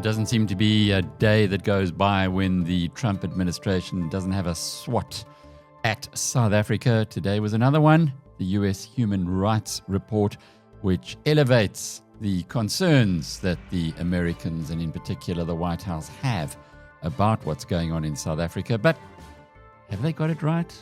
doesn't seem to be a day that goes by when the Trump administration doesn't have a swat at South Africa. Today was another one, the US Human Rights Report, which elevates the concerns that the Americans, and in particular the White House, have about what's going on in South Africa. But have they got it right?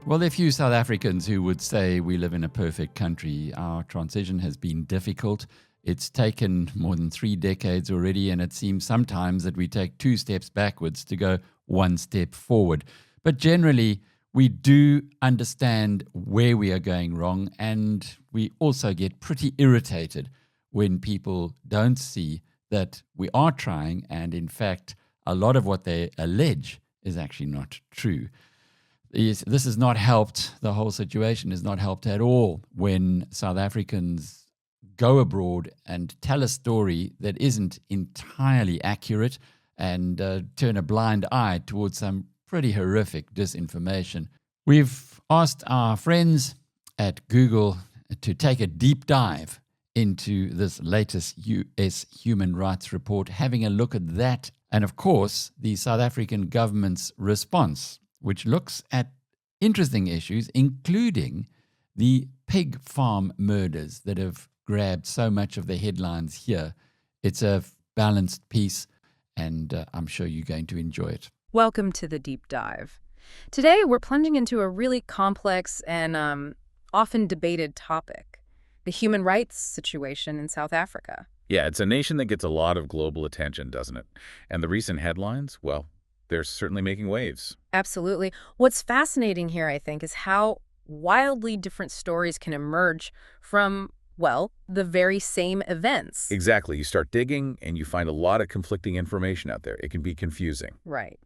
Well, there are few South Africans who would say we live in a perfect country. Our transition has been difficult. It's taken more than 3 decades already, and it seems sometimes that we take 2 steps backwards to go 1 step forward. But generally, we do understand where we are going wrong, and we also get pretty irritated when people don't see that we are trying, and in fact, a lot of what they allege is actually not true. This has not helped. The whole situation has not helped at all when South Africans go abroad and tell a story that isn't entirely accurate and turn a blind eye towards some pretty horrific disinformation. We've asked our friends at Google to take a deep dive into this latest US Human Rights Report, having a look at that and, of course, the South African government's response, which looks at interesting issues, including the pig farm murders that have grabbed so much of the headlines here. It's a balanced piece, and I'm sure you're going to enjoy it. Welcome to the deep dive. Today, we're plunging into a really complex and often debated topic, the human rights situation in South Africa. Yeah, it's a nation that gets a lot of global attention, doesn't it? And the recent headlines, well, they're certainly making waves. Absolutely. What's fascinating here, I think, is how wildly different stories can emerge from, well, the very same events. Exactly. You start digging and you find a lot of conflicting information out there. It can be confusing. Right.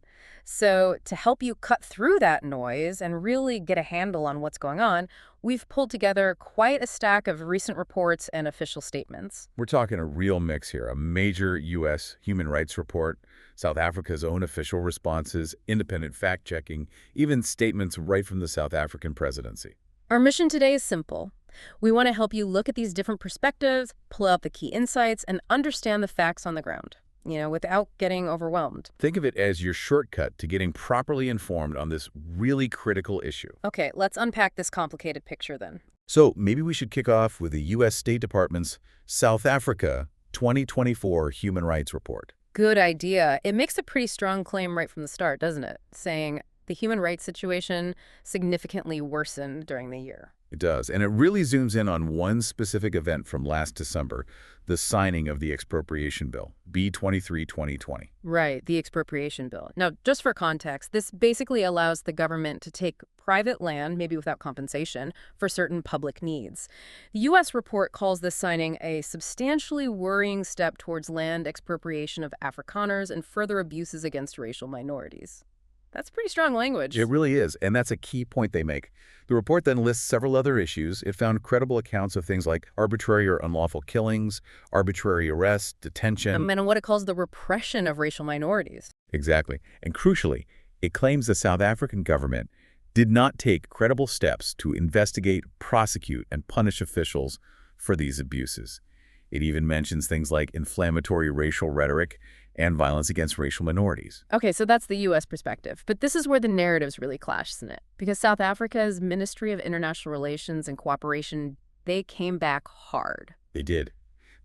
So to help you cut through that noise and really get a handle on what's going on, we've pulled together quite a stack of recent reports and official statements. We're talking a real mix here, a major U.S. human rights report, South Africa's own official responses, independent fact-checking, even statements right from the South African presidency. Our mission today is simple. We want to help you look at these different perspectives, pull out the key insights, and understand the facts on the ground, without getting overwhelmed. Think of it as your shortcut to getting properly informed on this really critical issue. Okay, let's unpack this complicated picture then. So maybe we should kick off with the U.S. State Department's South Africa 2024 Human Rights Report. Good idea. It makes a pretty strong claim right from the start, doesn't it? Saying the human rights situation significantly worsened during the year. It does, and it really zooms in on one specific event from last December, the signing of the expropriation bill, B-23-2020. Right, the expropriation bill. Now, just for context, this basically allows the government to take private land, maybe without compensation, for certain public needs. The U.S. report calls this signing a substantially worrying step towards land expropriation of Afrikaners and further abuses against racial minorities. That's pretty strong language. It really is, and that's a key point they make. The report then lists several other issues. It found credible accounts of things like arbitrary or unlawful killings, arbitrary arrest, detention. And what it calls the repression of racial minorities. Exactly. And crucially, it claims the South African government did not take credible steps to investigate, prosecute, and punish officials for these abuses. It even mentions things like inflammatory racial rhetoric and violence against racial minorities. Okay, so that's the U.S. perspective. But this is where the narratives really clash, isn't it? Because South Africa's Ministry of International Relations and Cooperation, they came back hard. They did.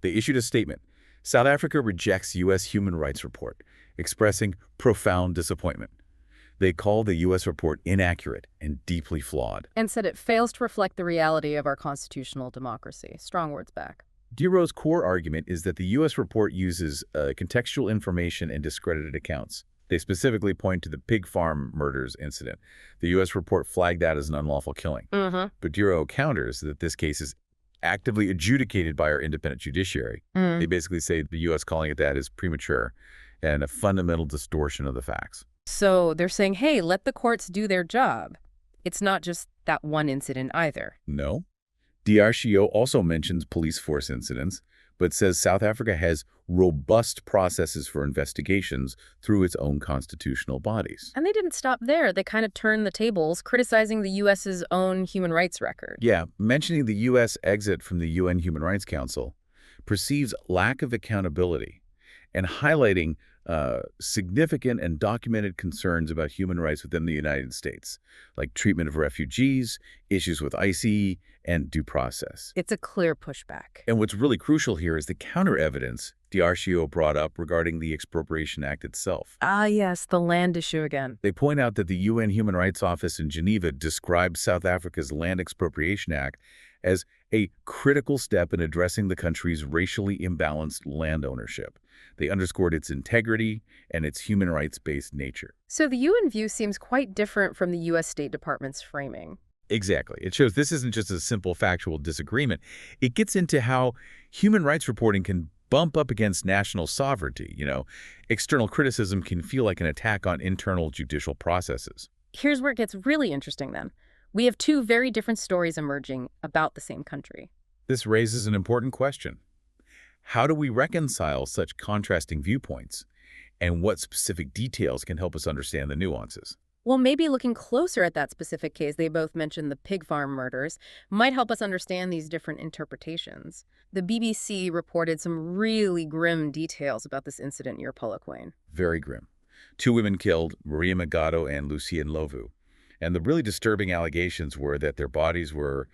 They issued a statement. South Africa rejects U.S. human rights report, expressing profound disappointment. They call the U.S. report inaccurate and deeply flawed. And said it fails to reflect the reality of our constitutional democracy. Strong words back. DRO's core argument is that the U.S. report uses contextual information and discredited accounts. They specifically point to the pig farm murders incident. The U.S. report flagged that as an unlawful killing. But DRO counters that this case is actively adjudicated by our independent judiciary. They basically say the U.S. calling it that is premature and a fundamental distortion of the facts. So they're saying, hey, let the courts do their job. It's not just that one incident either. No. DRCO also mentions police force incidents, but says South Africa has robust processes for investigations through its own constitutional bodies. And they didn't stop there. They kind of turned the tables, criticizing the U.S.'s own human rights record. Yeah, mentioning the U.S. exit from the UN Human Rights Council perceives lack of accountability and highlighting significant and documented concerns about human rights within the United States, like treatment of refugees, issues with ICE, and due process. It's a clear pushback. And what's really crucial here is the counter-evidence DRCO brought up regarding the Expropriation Act itself. Ah, yes, the land issue again. They point out that the UN Human Rights Office in Geneva described South Africa's Land Expropriation Act as a critical step in addressing the country's racially imbalanced land ownership. They underscored its integrity and its human rights-based nature. So the UN view seems quite different from the U.S. State Department's framing. Exactly. It shows this isn't just a simple factual disagreement. It gets into how human rights reporting can bump up against national sovereignty. External criticism can feel like an attack on internal judicial processes. Here's where it gets really interesting then. We have two very different stories emerging about the same country. This raises an important question. How do we reconcile such contrasting viewpoints? And what specific details can help us understand the nuances? Well, maybe looking closer at that specific case, they both mentioned the pig farm murders, might help us understand these different interpretations. The BBC reported some really grim details about this incident near Polokwane. Very grim. 2 women killed, Maria Magato and Lucien Lovu. And the really disturbing allegations were that their bodies were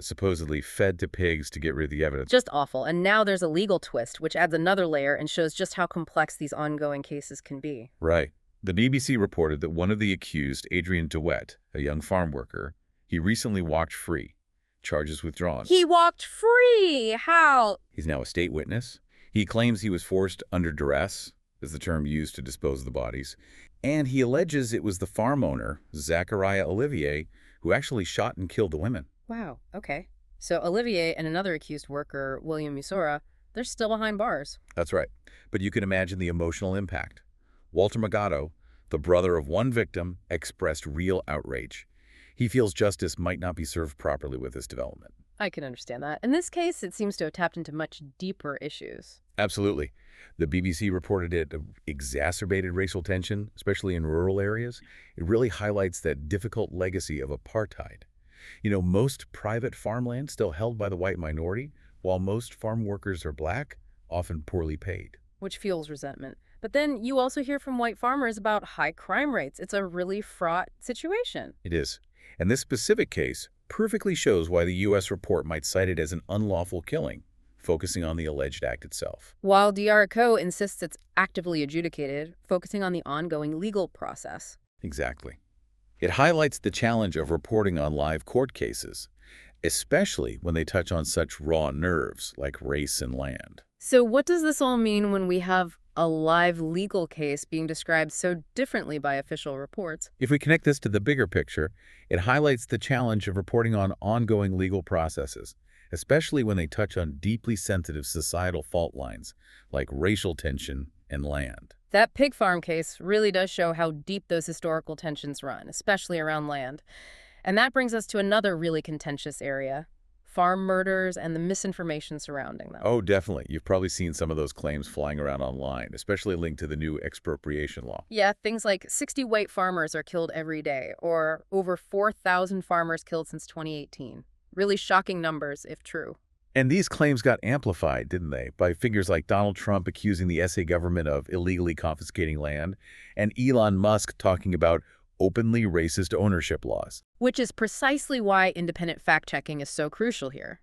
supposedly fed to pigs to get rid of the evidence. Just awful. And now there's a legal twist, which adds another layer and shows just how complex these ongoing cases can be. Right. The BBC reported that one of the accused, Adrian Dept, a young farm worker, he recently walked free. Charges withdrawn. He walked free! How? He's now a state witness. He claims he was forced under duress, is the term used to dispose of the bodies. And he alleges it was the farm owner, Zachariah Olivier, who actually shot and killed the women. Wow, okay. So Olivier and another accused worker, William Musora, they're still behind bars. That's right. But you can imagine the emotional impact. Walter Magato, the brother of one victim, expressed real outrage. He feels justice might not be served properly with this development. I can understand that. In this case, it seems to have tapped into much deeper issues. Absolutely. The BBC reported it exacerbated racial tension, especially in rural areas. It really highlights that difficult legacy of apartheid. Most private farmland still held by the white minority, while most farm workers are black, often poorly paid. Which fuels resentment. But then you also hear from white farmers about high crime rates. It's a really fraught situation. It is. And this specific case perfectly shows why the U.S. report might cite it as an unlawful killing, focusing on the alleged act itself. While DRCO insists it's actively adjudicated, focusing on the ongoing legal process. Exactly. It highlights the challenge of reporting on live court cases, especially when they touch on such raw nerves like race and land. So what does this all mean when we have a live legal case being described so differently by official reports? If we connect this to the bigger picture, it highlights the challenge of reporting on ongoing legal processes, especially when they touch on deeply sensitive societal fault lines like racial tension and land. That pig farm case really does show how deep those historical tensions run, especially around land. And that brings us to another really contentious area: farm murders and the misinformation surrounding them. Oh, definitely. You've probably seen some of those claims flying around online, especially linked to the new expropriation law. Yeah, things like 60 white farmers are killed every day, or over 4,000 farmers killed since 2018. Really shocking numbers, if true. And these claims got amplified, didn't they, by figures like Donald Trump accusing the SA government of illegally confiscating land, and Elon Musk talking about openly racist ownership laws. Which is precisely why independent fact-checking is so crucial here.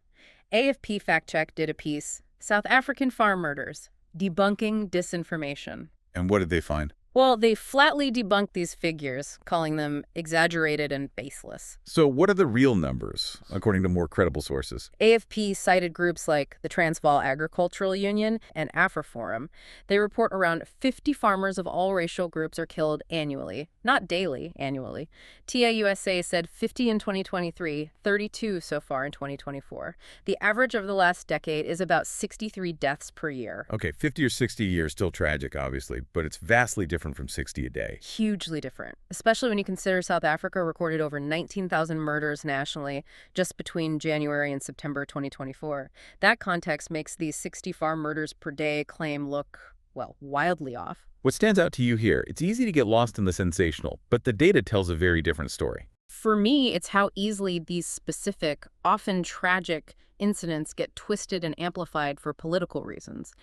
AFP Fact Check did a piece, South African Farm Murders, Debunking Disinformation. And what did they find? Well, they flatly debunked these figures, calling them exaggerated and baseless. So what are the real numbers, according to more credible sources? AFP cited groups like the Transvaal Agricultural Union and AfriForum. They report around 50 farmers of all racial groups are killed annually, not daily, annually. TAUSA said 50 in 2023, 32 so far in 2024. The average over the last decade is about 63 deaths per year. Okay, 50 or 60 a year is still tragic, obviously, but it's vastly different different from 60 a day. Hugely different, especially when you consider South Africa recorded over 19,000 murders nationally just between January and September 2024. That context makes these 60 farm murders per day claim look, well, wildly off. What stands out to you here? It's easy to get lost in the sensational, but the data tells a very different story. For me, it's how easily these specific, often tragic incidents get twisted and amplified for political reasons.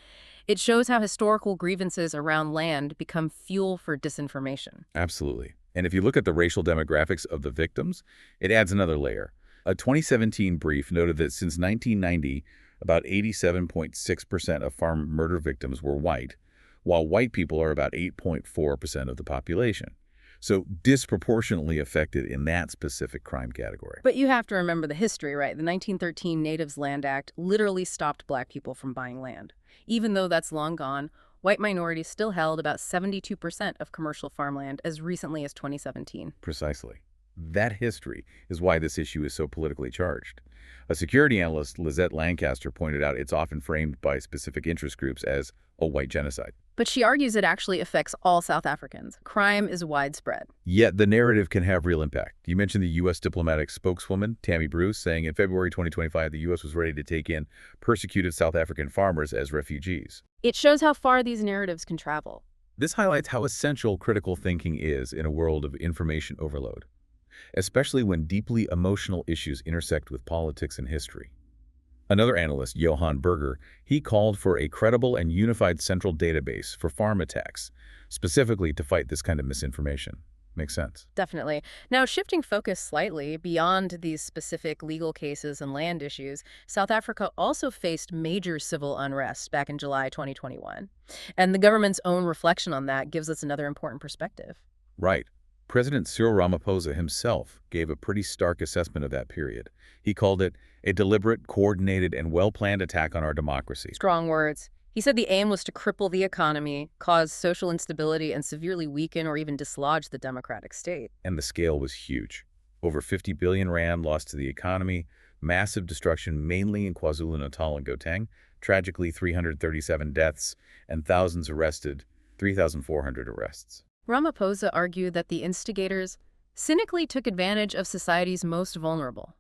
It shows how historical grievances around land become fuel for disinformation. Absolutely. And if you look at the racial demographics of the victims, it adds another layer. A 2017 brief noted that since 1990, about 87.6% of farm murder victims were white, while white people are about 8.4% of the population. So disproportionately affected in that specific crime category. But you have to remember the history, right? The 1913 Natives Land Act literally stopped black people from buying land. Even though that's long gone, white minorities still held about 72% of commercial farmland as recently as 2017. Precisely. That history is why this issue is so politically charged. A security analyst, Lizette Lancaster, pointed out it's often framed by specific interest groups as a white genocide. But she argues it actually affects all South Africans. Crime is widespread. Yet the narrative can have real impact. You mentioned the U.S. diplomatic spokeswoman, Tammy Bruce, saying in February 2025 the U.S. was ready to take in persecuted South African farmers as refugees. It shows how far these narratives can travel. This highlights how essential critical thinking is in a world of information overload, especially when deeply emotional issues intersect with politics and history. Another analyst, Johan Berger, he called for a credible and unified central database for farm attacks, specifically to fight this kind of misinformation. Makes sense. Definitely. Now, shifting focus slightly beyond these specific legal cases and land issues, South Africa also faced major civil unrest back in July 2021. And the government's own reflection on that gives us another important perspective. Right. President Cyril Ramaphosa himself gave a pretty stark assessment of that period. He called it a deliberate, coordinated, and well-planned attack on our democracy. Strong words. He said the aim was to cripple the economy, cause social instability, and severely weaken or even dislodge the democratic state. And the scale was huge. Over 50 billion rand lost to the economy, massive destruction mainly in KwaZulu-Natal and Gauteng, tragically 337 deaths, and thousands arrested, 3,400 arrests. Ramaphosa argued that the instigators cynically took advantage of society's most vulnerable.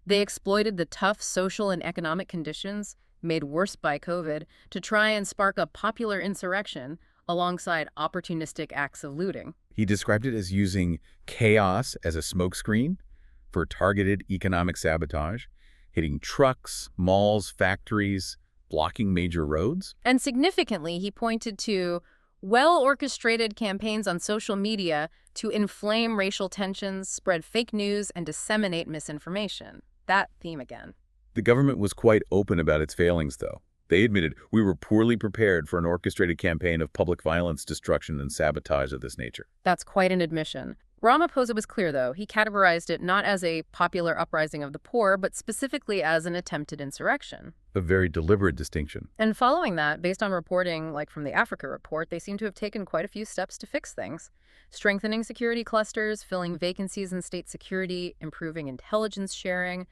They exploited the tough social and economic conditions, made worse by COVID, to try and spark a popular insurrection alongside opportunistic acts of looting. He described it as using chaos as a smokescreen for targeted economic sabotage, hitting trucks, malls, factories, blocking major roads. And significantly, he pointed to well-orchestrated campaigns on social media to inflame racial tensions, spread fake news, and disseminate misinformation. That theme again. The government was quite open about its failings, though. They admitted we were poorly prepared for an orchestrated campaign of public violence, destruction, and sabotage of this nature. That's quite an admission. Ramaphosa was clear, though. He categorized it not as a popular uprising of the poor, but specifically as an attempted insurrection. A very deliberate distinction. And following that, based on reporting like from the Africa report, they seem to have taken quite a few steps to fix things. Strengthening security clusters, filling vacancies in state security, improving intelligence sharing,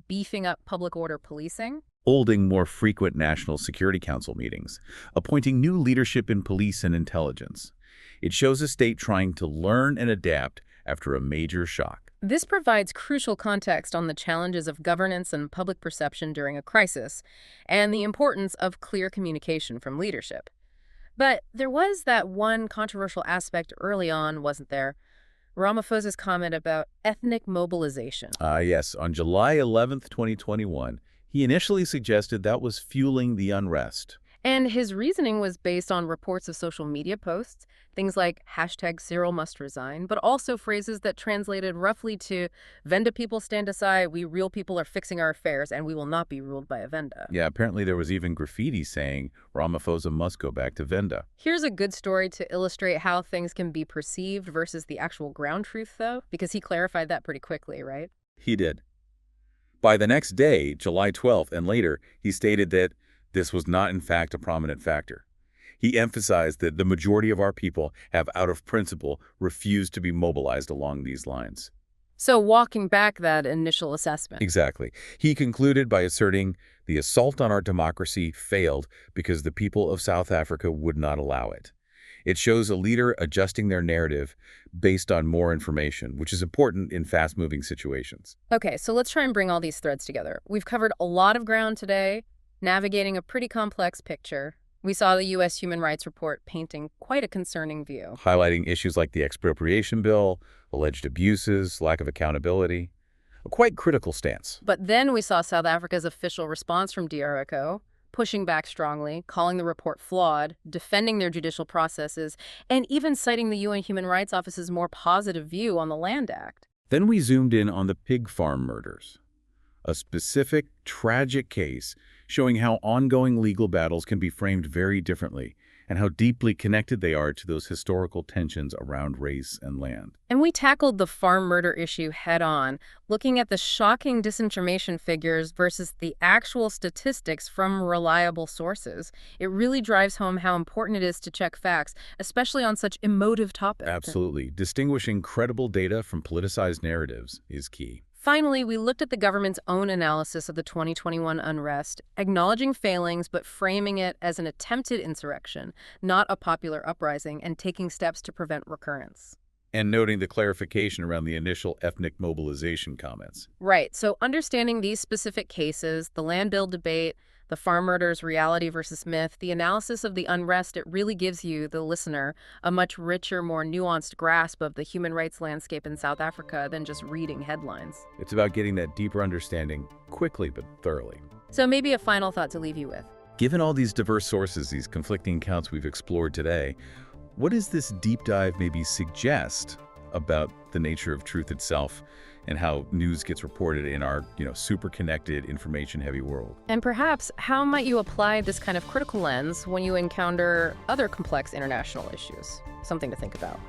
beefing up public order policing. Holding more frequent National Security Council meetings, appointing new leadership in police and intelligence. It shows a state trying to learn and adapt after a major shock. This provides crucial context on the challenges of governance and public perception during a crisis, and the importance of clear communication from leadership. But there was that one controversial aspect early on, wasn't there? Ramaphosa's comment about ethnic mobilization. Yes, on July 11th, 2021, he initially suggested that was fueling the unrest. And his reasoning was based on reports of social media posts, things like #CyrilMustResign, but also phrases that translated roughly to Venda people stand aside, we real people are fixing our affairs, and we will not be ruled by a Venda. Yeah, apparently there was even graffiti saying Ramaphosa must go back to Venda. Here's a good story to illustrate how things can be perceived versus the actual ground truth, though, because he clarified that pretty quickly, right? He did. By the next day, July 12th and later, he stated that this was not in fact a prominent factor. He emphasized that the majority of our people have out of principle refused to be mobilized along these lines. So walking back that initial assessment. Exactly. He concluded by asserting the assault on our democracy failed because the people of South Africa would not allow it. It shows a leader adjusting their narrative based on more information, which is important in fast-moving situations. Okay, so let's try and bring all these threads together. We've covered a lot of ground today, navigating a pretty complex picture. We saw the U.S. Human Rights Report painting quite a concerning view. Highlighting issues like the expropriation bill, alleged abuses, lack of accountability. A quite critical stance. But then we saw South Africa's official response from DRECO, pushing back strongly, calling the report flawed, defending their judicial processes, and even citing the UN Human Rights Office's more positive view on the Land Act. Then we zoomed in on the pig farm murders, a specific, tragic case showing how ongoing legal battles can be framed very differently and how deeply connected they are to those historical tensions around race and land. And we tackled the farm murder issue head-on, looking at the shocking disinformation figures versus the actual statistics from reliable sources. It really drives home how important it is to check facts, especially on such emotive topics. Absolutely. Distinguishing credible data from politicized narratives is key. Finally, we looked at the government's own analysis of the 2021 unrest, acknowledging failings but framing it as an attempted insurrection, not a popular uprising, and taking steps to prevent recurrence. And noting the clarification around the initial ethnic mobilization comments. Right, so understanding these specific cases, the land bill debate, the farm murders, reality versus myth, the analysis of the unrest, it really gives you, the listener, a much richer, more nuanced grasp of the human rights landscape in South Africa than just reading headlines. It's about getting that deeper understanding quickly but thoroughly. So maybe a final thought to leave you with. Given all these diverse sources, these conflicting accounts we've explored today, what does this deep dive maybe suggest about the nature of truth itself and how news gets reported in our, super connected, information-heavy world? And perhaps, how might you apply this kind of critical lens when you encounter other complex international issues? Something to think about.